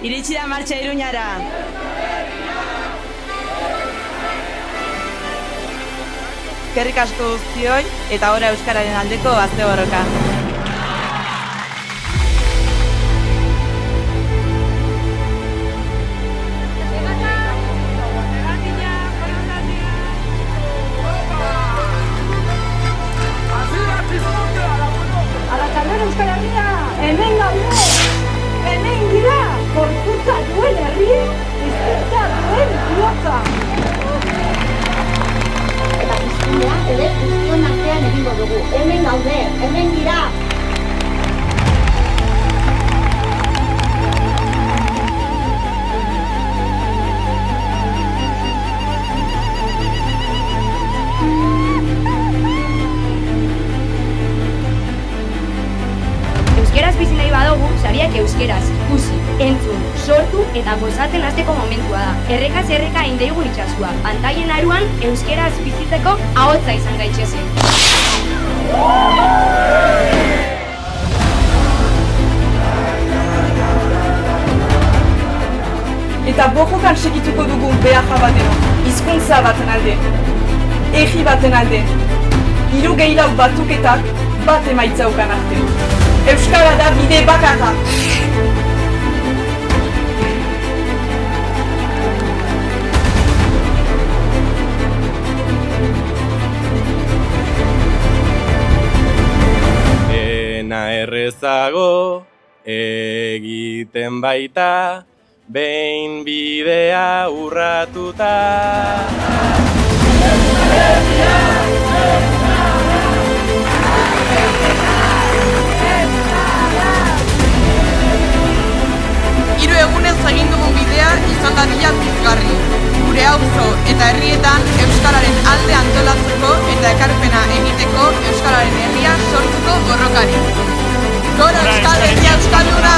Iritsi da martxa Iruñara. Eskerrik asko guztioi eta ora euskararen aldeko gazte borroka. Euskal Herria, hemen gaude, hemen gira, gorputza duen herri, hizkuntza duen bihotza. Eta pizkunea ere guztion artean egingo dugu, hemen gaude, hemen gira. Euskeraz bizi nahi badugu, sariak euskeraz ikusi, entzun, sortu eta gozatzen hasteko momentua da. Errekaz erreka indaigun itxasua. Pantaien aruan euskeraz bizitzeko ahotsa izan gaitzezen. Eta borrokan segituko dugu beharra batero. Hizkuntza baten alde. Egi baten alde. 3 batuketak bat emaitzaukan arte. Euskara da bide bakarra. Dena errezago egiten baita, behin bidea urratuta. Hiru egunez egin dugun bidea izan dadila pizgarri. Gure auzo eta herrietan euskararen alde antolatzeko eta ekarpena egiteko euskararen herria sortzeko borrokari. Gora Euskal Herria euskalduna!